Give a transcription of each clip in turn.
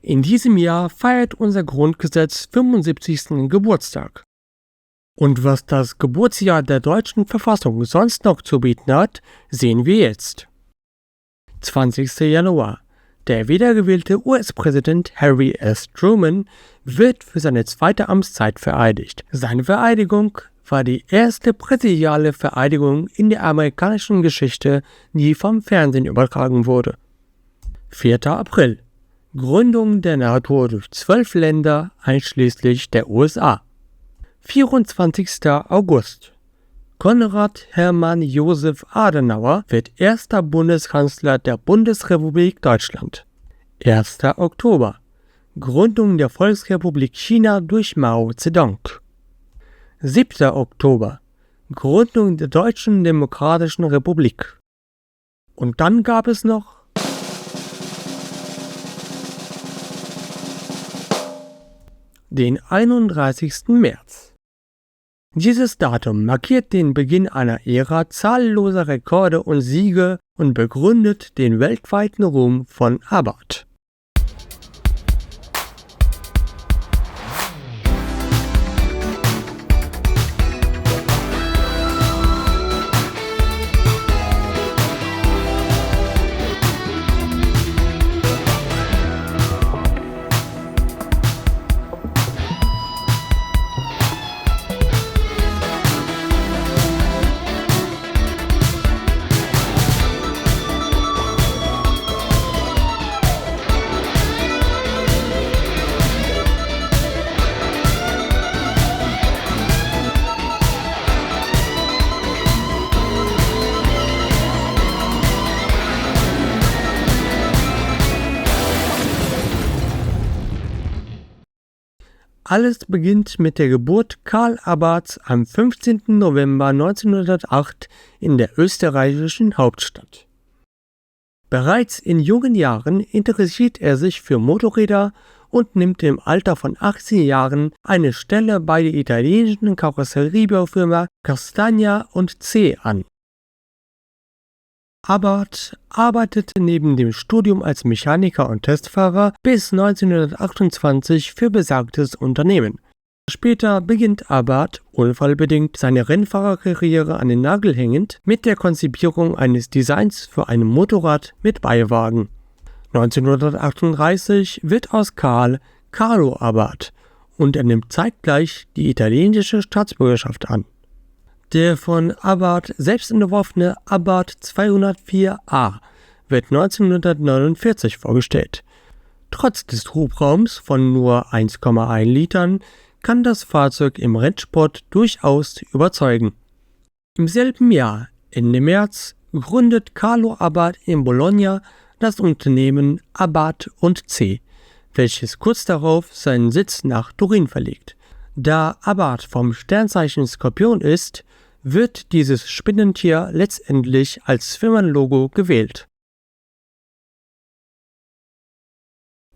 In diesem Jahr feiert unser Grundgesetz 75. Geburtstag. Und was das Geburtsjahr der deutschen Verfassung sonst noch zu bieten hat, sehen wir jetzt. 20. Januar. Der wiedergewählte US-Präsident Harry S. Truman wird für seine zweite Amtszeit vereidigt. Seine Vereidigung war die erste präsidiale Vereidigung in der amerikanischen Geschichte, die vom Fernsehen übertragen wurde. 4. April. Gründung der NATO durch 12 Länder einschließlich der USA. 24. August. Konrad Hermann Josef Adenauer wird erster Bundeskanzler der Bundesrepublik Deutschland. 1. Oktober. Gründung der Volksrepublik China durch Mao Zedong. 7. Oktober. Gründung der Deutschen Demokratischen Republik. Und dann gab es noch den 31. März. Dieses Datum markiert den Beginn einer Ära zahlloser Rekorde und Siege und begründet den weltweiten Ruhm von Abarth. Alles beginnt mit der Geburt Karl Abarths am 15. November 1908 in der österreichischen Hauptstadt. Bereits in jungen Jahren interessiert er sich für Motorräder und nimmt im Alter von 18 Jahren eine Stelle bei der italienischen Karosseriebaufirma Castagna & C an. Abarth arbeitete neben dem Studium als Mechaniker und Testfahrer bis 1928 für besagtes Unternehmen. Später beginnt Abarth, unfallbedingt, seine Rennfahrerkarriere an den Nagel hängend, mit der Konzipierung eines Designs für ein Motorrad mit Beiwagen. 1938 wird aus Carlo Abarth und er nimmt zeitgleich die italienische Staatsbürgerschaft an. Der von Abarth selbst entworfene Abarth 204a wird 1949 vorgestellt. Trotz des Hubraums von nur 1,1 Litern kann das Fahrzeug im Rennsport durchaus überzeugen. Im selben Jahr, Ende März, gründet Carlo Abarth in Bologna das Unternehmen Abarth & C, welches kurz darauf seinen Sitz nach Turin verlegt. Da Abarth vom Sternzeichen Skorpion ist, wird dieses Spinnentier letztendlich als Firmenlogo gewählt.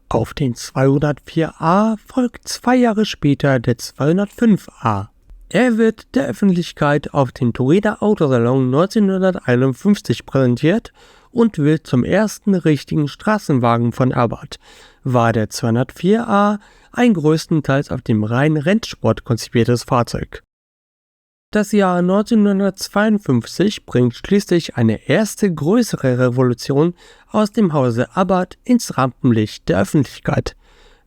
Auf den 204a folgt 2 Jahre später der 205a. Er wird der Öffentlichkeit auf dem Turiner Autosalon 1951 präsentiert und wird zum ersten richtigen Straßenwagen von Abarth, war der 204a ein größtenteils auf dem reinen Rennsport konzipiertes Fahrzeug. Das Jahr 1952 bringt schließlich eine erste größere Revolution aus dem Hause Abarth ins Rampenlicht der Öffentlichkeit,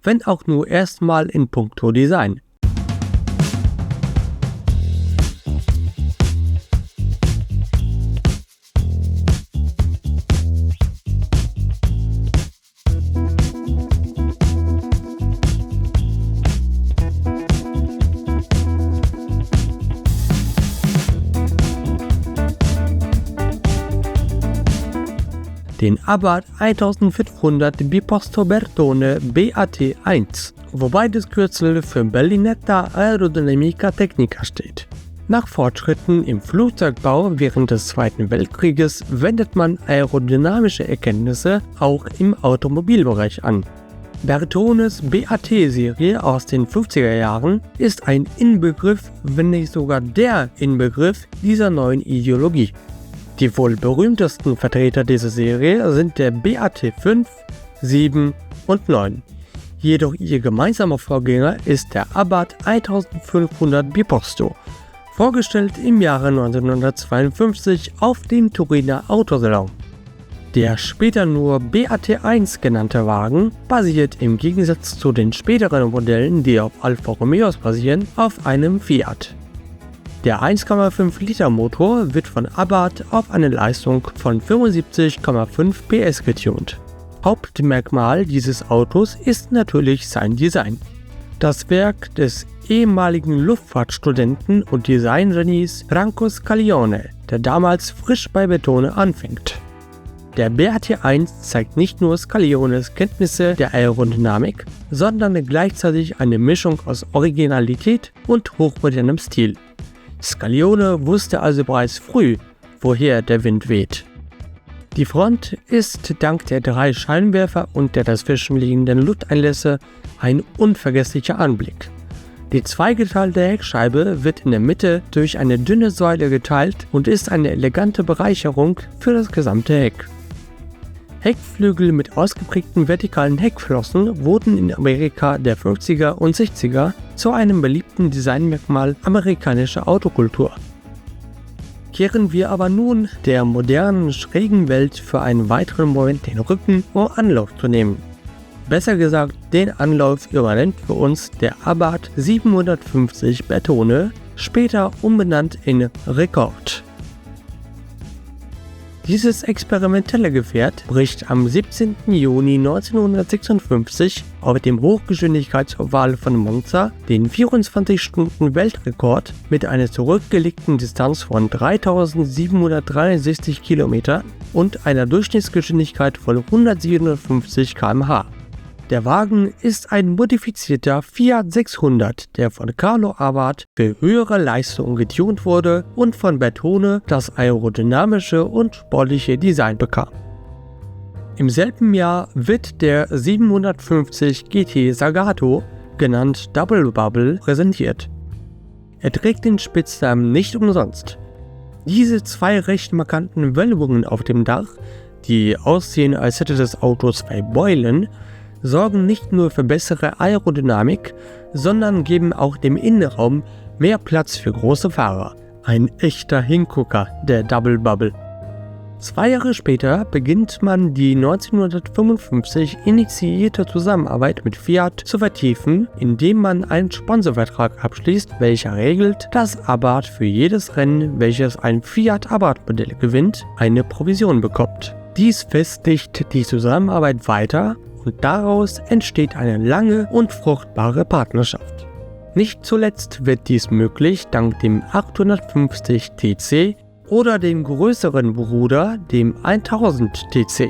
wenn auch nur erstmal in puncto Design. Den Abarth 1500 Biposto Bertone BAT1, wobei das Kürzel für Berlinetta Aerodinamica Tecnica steht. Nach Fortschritten im Flugzeugbau während des Zweiten Weltkrieges wendet man aerodynamische Erkenntnisse auch im Automobilbereich an. Bertones BAT-Serie aus den 50er Jahren ist ein Inbegriff, wenn nicht sogar der Inbegriff dieser neuen Ideologie. Die wohl berühmtesten Vertreter dieser Serie sind der BAT 5, 7 und 9. Jedoch ihr gemeinsamer Vorgänger ist der Abarth 1500 Biposto, vorgestellt im Jahre 1952 auf dem Turiner Autosalon. Der später nur BAT1 genannte Wagen basiert im Gegensatz zu den späteren Modellen, die auf Alfa Romeos basieren, auf einem Fiat. Der 1,5 Liter Motor wird von Abarth auf eine Leistung von 75,5 PS getunt. Hauptmerkmal dieses Autos ist natürlich sein Design. Das Werk des ehemaligen Luftfahrtstudenten und Designgenies Franco Scaglione, der damals frisch bei Betone anfängt. Der BAT1 zeigt nicht nur Scagliones Kenntnisse der Aerodynamik, sondern gleichzeitig eine Mischung aus Originalität und hochmodernem Stil. Scaglione wusste also bereits früh, woher der Wind weht. Die Front ist dank der 3 Scheinwerfer und der dazwischen liegenden Lufteinlässe ein unvergesslicher Anblick. Die zweigeteilte Heckscheibe wird in der Mitte durch eine dünne Säule geteilt und ist eine elegante Bereicherung für das gesamte Heck. Heckflügel mit ausgeprägten vertikalen Heckflossen wurden in Amerika der 50er und 60er zu einem beliebten Designmerkmal amerikanischer Autokultur. Kehren wir aber nun der modernen, schrägen Welt für einen weiteren Moment den Rücken, um Anlauf zu nehmen. Besser gesagt, den Anlauf übernimmt für uns der Abarth 750 Bertone, später umbenannt in Rekord. Dieses experimentelle Gefährt bricht am 17. Juni 1956 auf dem Hochgeschwindigkeitsoval von Monza den 24-Stunden-Weltrekord mit einer zurückgelegten Distanz von 3763 km und einer Durchschnittsgeschwindigkeit von 157 km/h. Der Wagen ist ein modifizierter Fiat 600, der von Carlo Abarth für höhere Leistung getunt wurde und von Bertone das aerodynamische und sportliche Design bekam. Im selben Jahr wird der 750 GT Zagato, genannt Double Bubble, präsentiert. Er trägt den Spitznamen nicht umsonst. Diese 2 recht markanten Wölbungen auf dem Dach, die aussehen, als hätte das Auto 2 Beulen, sorgen nicht nur für bessere Aerodynamik, sondern geben auch dem Innenraum mehr Platz für große Fahrer. Ein echter Hingucker, der Double Bubble. 2 Jahre später beginnt man die 1955 initiierte Zusammenarbeit mit Fiat zu vertiefen, indem man einen Sponsorvertrag abschließt, welcher regelt, dass Abarth für jedes Rennen, welches ein Fiat Abarth-Modell gewinnt, eine Provision bekommt. Dies festigt die Zusammenarbeit weiter und daraus entsteht eine lange und fruchtbare Partnerschaft. Nicht zuletzt wird dies möglich dank dem 850 TC oder dem größeren Bruder, dem 1000 TC.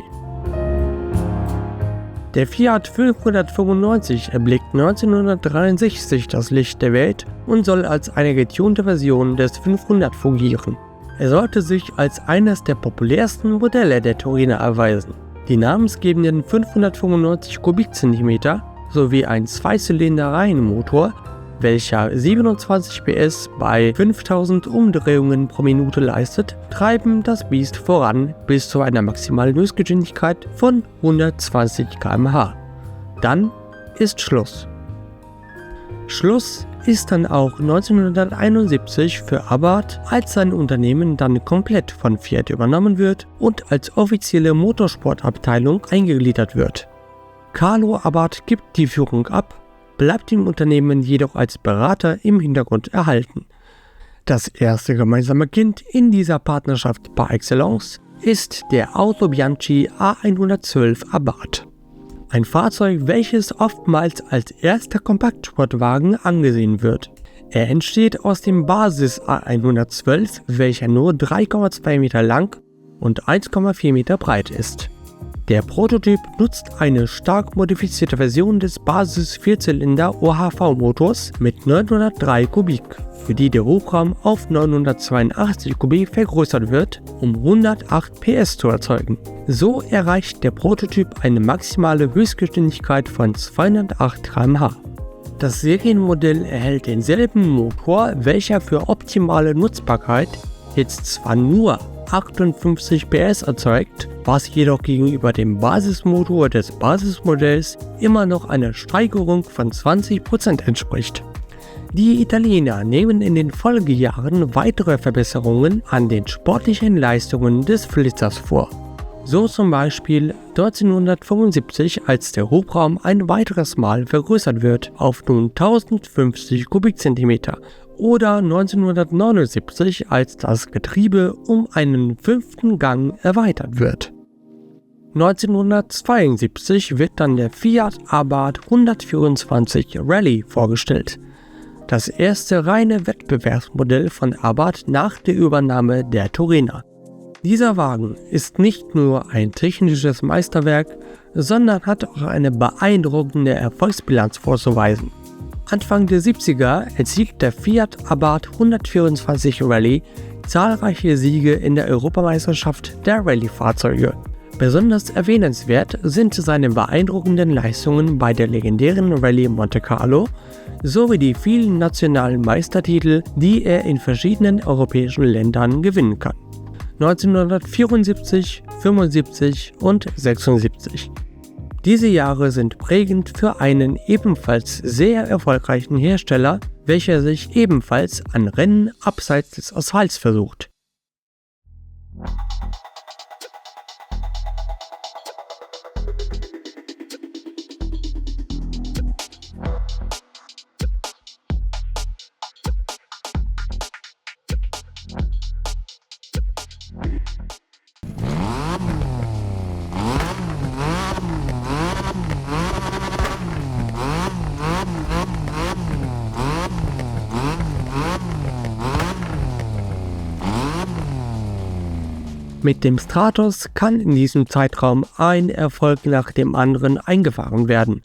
Der Fiat 595 erblickt 1963 das Licht der Welt und soll als eine getunte Version des 500 fungieren. Er sollte sich als eines der populärsten Modelle der Turiner erweisen. Die namensgebenden 595 Kubikzentimeter sowie ein Zweizylinder-Reihenmotor, welcher 27 PS bei 5000 Umdrehungen pro Minute leistet, treiben das Biest voran bis zu einer maximalen Höchstgeschwindigkeit von 120 km/h. Dann ist Schluss. Schluss ist dann auch 1971 für Abarth, als sein Unternehmen dann komplett von Fiat übernommen wird und als offizielle Motorsportabteilung eingegliedert wird. Carlo Abarth gibt die Führung ab, bleibt im Unternehmen jedoch als Berater im Hintergrund erhalten. Das erste gemeinsame Kind in dieser Partnerschaft par excellence ist der Auto Bianchi A112 Abarth. Ein Fahrzeug, welches oftmals als erster Kompaktsportwagen angesehen wird. Er entsteht aus dem Basis A112, welcher nur 3,2 Meter lang und 1,4 Meter breit ist. Der Prototyp nutzt eine stark modifizierte Version des Basis-Vierzylinder OHV-Motors mit 903 Kubik, für die der Hubraum auf 982 Kubik vergrößert wird, um 108 PS zu erzeugen. So erreicht der Prototyp eine maximale Höchstgeschwindigkeit von 208 km/h. Das Serienmodell erhält denselben Motor, welcher für optimale Nutzbarkeit jetzt zwar nur 58 PS erzeugt, was jedoch gegenüber dem Basismotor des Basismodells immer noch einer Steigerung von 20% entspricht. Die Italiener nehmen in den Folgejahren weitere Verbesserungen an den sportlichen Leistungen des Flitzers vor. So zum Beispiel 1975, als der Hubraum ein weiteres Mal vergrößert wird auf nun 1050 Kubikzentimeter, oder 1979, als das Getriebe um einen 5. Gang erweitert wird. 1972 wird dann der Fiat Abarth 124 Rally vorgestellt. Das erste reine Wettbewerbsmodell von Abarth nach der Übernahme der Torina. Dieser Wagen ist nicht nur ein technisches Meisterwerk, sondern hat auch eine beeindruckende Erfolgsbilanz vorzuweisen. Anfang der 70er erzielt der Fiat Abarth 124 Rally zahlreiche Siege in der Europameisterschaft der Rallye-Fahrzeuge. Besonders erwähnenswert sind seine beeindruckenden Leistungen bei der legendären Rallye Monte Carlo sowie die vielen nationalen Meistertitel, die er in verschiedenen europäischen Ländern gewinnen kann. 1974, 75 und 76. Diese Jahre sind prägend für einen ebenfalls sehr erfolgreichen Hersteller, welcher sich ebenfalls an Rennen abseits des Asphalts versucht. Mit dem Stratos kann in diesem Zeitraum ein Erfolg nach dem anderen eingefahren werden.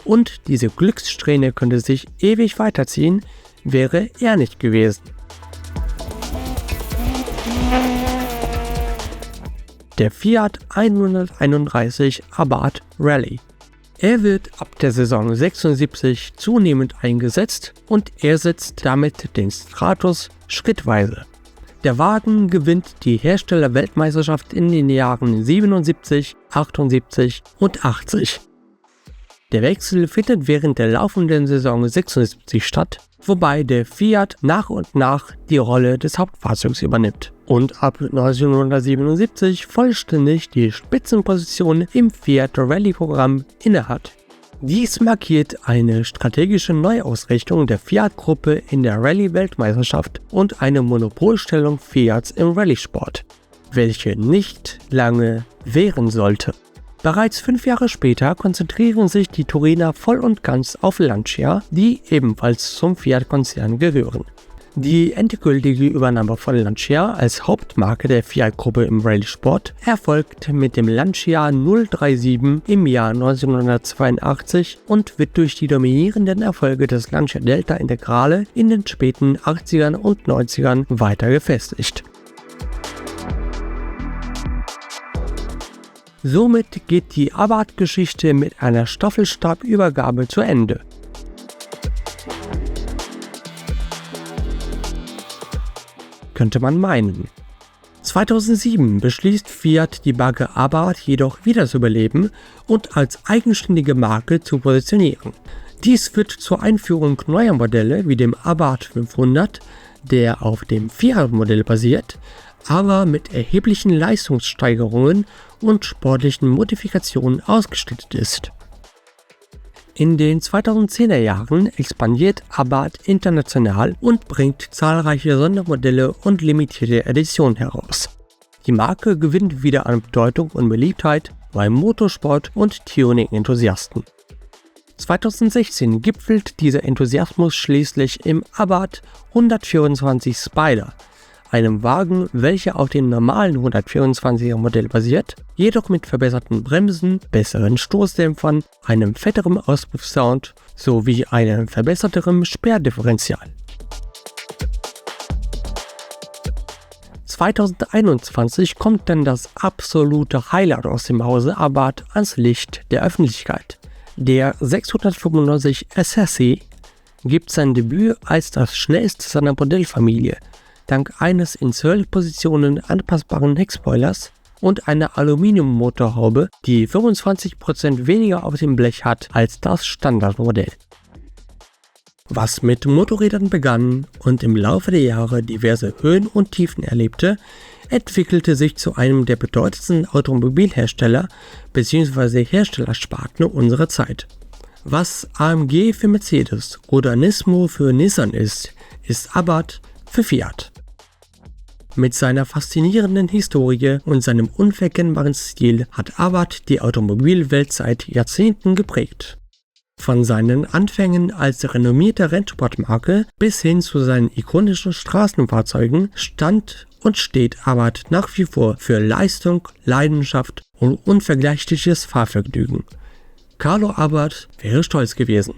Und diese Glückssträhne könnte sich ewig weiterziehen, wäre er nicht gewesen. Der Fiat 131 Abarth Rally. Er wird ab der Saison 76 zunehmend eingesetzt und ersetzt damit den Stratos schrittweise. Der Wagen gewinnt die Herstellerweltmeisterschaft in den Jahren 77, 78 und 80. Der Wechsel findet während der laufenden Saison 76 statt, wobei der Fiat nach und nach die Rolle des Hauptfahrzeugs übernimmt und ab 1977 vollständig die Spitzenposition im Fiat Rally-Programm innehat. Dies markiert eine strategische Neuausrichtung der Fiat-Gruppe in der Rallye-Weltmeisterschaft und eine Monopolstellung Fiats im Rallye-Sport, welche nicht lange währen sollte. Bereits 5 Jahre später konzentrieren sich die Toriner voll und ganz auf Lancia, die ebenfalls zum Fiat-Konzern gehören. Die endgültige Übernahme von Lancia als Hauptmarke der Fiat-Gruppe im Rallye-Sport erfolgt mit dem Lancia 037 im Jahr 1982 und wird durch die dominierenden Erfolge des Lancia Delta Integrale in den späten 80ern und 90ern weiter gefestigt. Somit geht die Abarth-Geschichte mit einer Staffelstabübergabe zu Ende. Könnte man meinen. 2007 beschließt Fiat, die Marke Abarth jedoch wiederzubeleben und als eigenständige Marke zu positionieren. Dies führt zur Einführung neuer Modelle wie dem Abarth 500, der auf dem Vierer-Modell basiert, aber mit erheblichen Leistungssteigerungen und sportlichen Modifikationen ausgestattet ist. In den 2010er Jahren expandiert Abarth international und bringt zahlreiche Sondermodelle und limitierte Editionen heraus. Die Marke gewinnt wieder an Bedeutung und Beliebtheit bei Motorsport- und Tuning-Enthusiasten. 2016 gipfelt dieser Enthusiasmus schließlich im Abarth 124 Spider, einem Wagen, welcher auf dem normalen 124er Modell basiert, jedoch mit verbesserten Bremsen, besseren Stoßdämpfern, einem fetteren Auspuffsound sowie einem verbesserteren Sperrdifferential. 2021 kommt dann das absolute Highlight aus dem Hause Abarth ans Licht der Öffentlichkeit. Der 695 SSE gibt sein Debüt als das schnellste seiner Modellfamilie, dank eines in 12 Positionen anpassbaren Heckspoilers und einer Aluminiummotorhaube, die 25% weniger auf dem Blech hat als das Standardmodell. Was mit Motorrädern begann und im Laufe der Jahre diverse Höhen und Tiefen erlebte, entwickelte sich zu einem der bedeutendsten Automobilhersteller bzw. Herstellersparten unserer Zeit. Was AMG für Mercedes oder Nismo für Nissan ist Abarth für Fiat. Mit seiner faszinierenden Historie und seinem unverkennbaren Stil hat Abarth die Automobilwelt seit Jahrzehnten geprägt. Von seinen Anfängen als renommierte Rennsportmarke bis hin zu seinen ikonischen Straßenfahrzeugen stand und steht Abarth nach wie vor für Leistung, Leidenschaft und unvergleichliches Fahrvergnügen. Carlo Abarth wäre stolz gewesen.